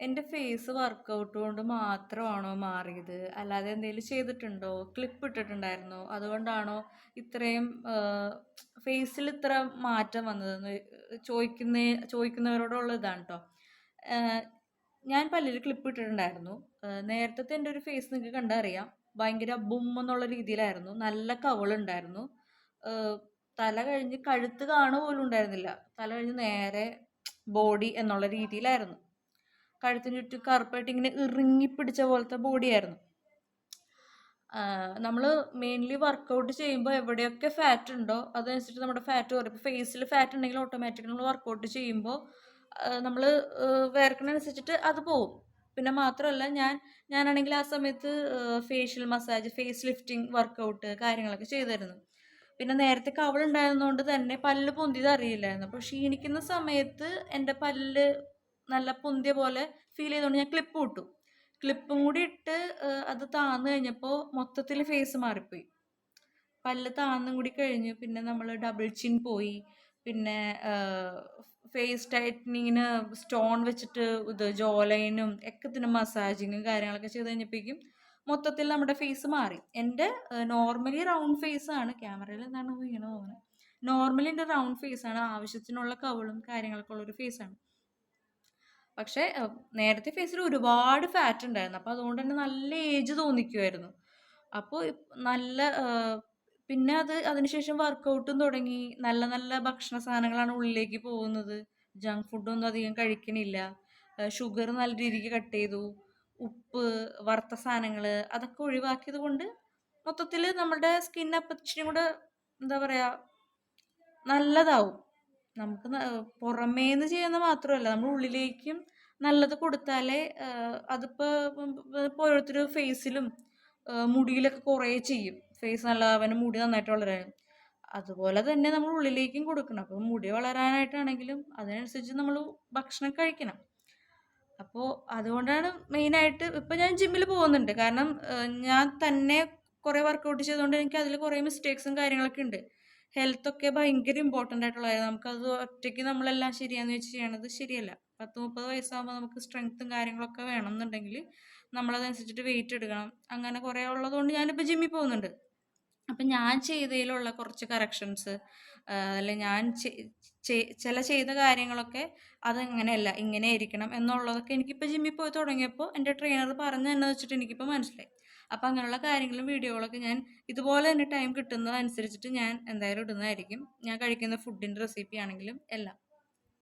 എൻ്റെ face workout കൊണ്ട് മാത്രമാണോ മാറിയത്? അല്ലാതെ എന്തെങ്കിലും ചെയ്തിട്ടുണ്ടോ? ക്ലിപ്പ് ഇട്ടിട്ടുണ്ടായിരുന്നോ? അതുകൊണ്ടാണോ ഇത്രയും ഫേസിൽ ഇത്ര മാറ്റം വന്നതെന്ന് ചോദിക്കുന്നവരോടുള്ള ഇതാണ് ട്ടോ. ഏഹ് ഞാൻ പല്ലില് ക്ലിപ്പ് ഇട്ടിട്ടുണ്ടായിരുന്നു. നേരത്തത്തെ എൻ്റെ ഒരു ഫേസ് നിങ്ങൾക്ക് കണ്ടാ അറിയാം. ഭയങ്കര ബും എന്നുള്ള രീതിയിലായിരുന്നു. നല്ല കവിളുണ്ടായിരുന്നു. ഏഹ് തല കഴിഞ്ഞ് കഴുത്ത് കാണുക പോലും ഉണ്ടായിരുന്നില്ല. തല കഴിഞ്ഞ് നേരെ ബോഡി എന്നുള്ള രീതിയിലായിരുന്നു. കഴുത്തിന് ചുറ്റും കറുപ്പായിട്ട് ഇങ്ങനെ ഇറുങ്ങി പിടിച്ച പോലത്തെ ബോഡിയായിരുന്നു. നമ്മൾ മെയിൻലി വർക്കൗട്ട് ചെയ്യുമ്പോൾ എവിടെയൊക്കെ ഫാറ്റ് ഉണ്ടോ അതനുസരിച്ച് നമ്മുടെ ഫാറ്റ് കുറയും. ഇപ്പോൾ ഫേസിൽ ഫാറ്റ് ഉണ്ടെങ്കിൽ ഓട്ടോമാറ്റിക്കലി നമ്മൾ വർക്കൗട്ട് ചെയ്യുമ്പോൾ നമ്മൾ വേർക്കണനുസരിച്ചിട്ട് അത് പോവും. പിന്നെ മാത്രമല്ല ഞാനാണെങ്കിൽ ആ സമയത്ത് facial massage, face lifting workout കാര്യങ്ങളൊക്കെ ചെയ്തിരുന്നു. പിന്നെ നേരത്തെ കവിളുണ്ടായിരുന്നതുകൊണ്ട് തന്നെ പല്ല് പൊന്തിയത് അറിയില്ലായിരുന്നു. അപ്പോൾ ക്ഷീണിക്കുന്ന സമയത്ത് എൻ്റെ പല്ല് നല്ല പൊന്തിയ പോലെ ഫീൽ ചെയ്തുകൊണ്ട് ഞാൻ ക്ലിപ്പ് ഇട്ടു. ക്ലിപ്പും കൂടി ഇട്ട് അത് താന്ന് കഴിഞ്ഞപ്പോൾ മൊത്തത്തിൽ ഫേസ് മാറിപ്പോയി. പല്ല് താന്നും കൂടി കഴിഞ്ഞു. പിന്നെ നമ്മൾ ഡബിൾ ചിൻ പോയി. പിന്നെ ഫേസ് ടൈറ്റനിങ്ങിന് സ്റ്റോൺ വെച്ചിട്ട് ഇത് ജോ ലൈനും ഒക്കെ മസാജിങ്ങും കാര്യങ്ങളൊക്കെ ചെയ്ത് കഴിഞ്ഞപ്പോഴേക്കും മൊത്തത്തിൽ നമ്മുടെ ഫേസ് മാറി. എൻ്റെ നോർമലി റൗണ്ട് ഫേസ് ആണ്. ക്യാമറയിൽ എന്താണ് വീണു പോകുന്നത്. നോർമലി എൻ്റെ റൗണ്ട് ഫേസ് ആണ്. ആവശ്യത്തിനുള്ള കവിളും കാര്യങ്ങളൊക്കെ ഉള്ളൊരു ഫേസ് ആണ്. പക്ഷേ നേരത്തെ ഫേസിൽ ഒരുപാട് ഫാറ്റ് ഉണ്ടായിരുന്നു. അപ്പോൾ അതുകൊണ്ട് തന്നെ നല്ല ഏജ് തോന്നിക്കുമായിരുന്നു. അപ്പോൾ നല്ല പിന്നെ അതിനുശേഷം വർക്കൗട്ടും തുടങ്ങി. നല്ല നല്ല ഭക്ഷണ സാധനങ്ങളാണ് ഉള്ളിലേക്ക് പോകുന്നത്. ജങ്ക് ഫുഡൊന്നും അധികം കഴിക്കണില്ല. ഷുഗർ നല്ല രീതിക്ക് കട്ട് ചെയ്തു. ഉപ്പ്, വറുത്ത സാധനങ്ങൾ അതൊക്കെ ഒഴിവാക്കിയത് കൊണ്ട് മൊത്തത്തിൽ നമ്മുടെ സ്കിൻ അപ്പം ഇച്ചിരി കൂടെ എന്താ പറയുക നല്ലതാവും. നമുക്ക് പുറമേന്ന് ചെയ്യുന്ന മാത്രമല്ല നമ്മൾ ഉള്ളിലേക്കും നല്ലത് കൊടുത്താലേ അതിപ്പോൾ ഓരോരുത്തർ ഫേസിലും മുടിയിലൊക്കെ കുറേ ചെയ്യും. ഫേസ് നല്ലതാവാനും മുടി നന്നായിട്ട് വളരാനും അതുപോലെ തന്നെ നമ്മൾ ഉള്ളിലേക്കും കൊടുക്കണം. അപ്പോൾ മുടി വളരാനായിട്ടാണെങ്കിലും അതിനനുസരിച്ച് നമ്മൾ ഭക്ഷണം കഴിക്കണം. അപ്പോൾ അതുകൊണ്ടാണ് മെയിനായിട്ട് ഇപ്പം ഞാൻ ജിമ്മിൽ പോകുന്നുണ്ട്. കാരണം ഞാൻ തന്നെ കുറേ വർക്കൗട്ട് ചെയ്തുകൊണ്ട് എനിക്ക് അതിൽ കുറേ മിസ്റ്റേക്സും കാര്യങ്ങളൊക്കെ ഉണ്ട്. ഹെൽത്തൊക്കെ ഭയങ്കര ഇമ്പോർട്ടൻ്റ് ആയിട്ടുള്ള കാര്യം. നമുക്കത് ഒറ്റയ്ക്ക് നമ്മളെല്ലാം ശരിയാന്ന് വെച്ച് ചെയ്യണത് ശരിയല്ല. 10-30 വയസ്സാകുമ്പോൾ നമുക്ക് സ്ട്രെങ്ത്തും കാര്യങ്ങളൊക്കെ വേണം എന്നുണ്ടെങ്കിൽ നമ്മളതനുസരിച്ചിട്ട് വെയിറ്റ് എടുക്കണം. അങ്ങനെ കുറേ ഉള്ളതുകൊണ്ട് ഞാനിപ്പോൾ ജിമ്മിൽ പോകുന്നുണ്ട്. അപ്പം ഞാൻ ചെയ്തതിലുള്ള കുറച്ച് കറക്ഷൻസ് അല്ലെങ്കിൽ ഞാൻ ചില ചെയ്ത കാര്യങ്ങളൊക്കെ അതങ്ങനെയല്ല ഇങ്ങനെ ആയിരിക്കണം എന്നുള്ളതൊക്കെ എനിക്കിപ്പോൾ ജിമ്മിൽ പോയി തുടങ്ങിയപ്പോൾ എൻ്റെ ട്രെയിനർ പറഞ്ഞു തന്നെ വെച്ചിട്ട് എനിക്കിപ്പോൾ മനസ്സിലായി. അപ്പം അങ്ങനെയുള്ള കാര്യങ്ങളും വീഡിയോകളൊക്കെ ഞാൻ ഇതുപോലെ തന്നെ ടൈം കിട്ടുന്നതനുസരിച്ചിട്ട് ഞാൻ എന്തായാലും ഇടുന്നതായിരിക്കും. ഞാൻ കഴിക്കുന്ന ഫുഡിൻ്റെ റെസിപ്പി ആണെങ്കിലും എല്ലാം.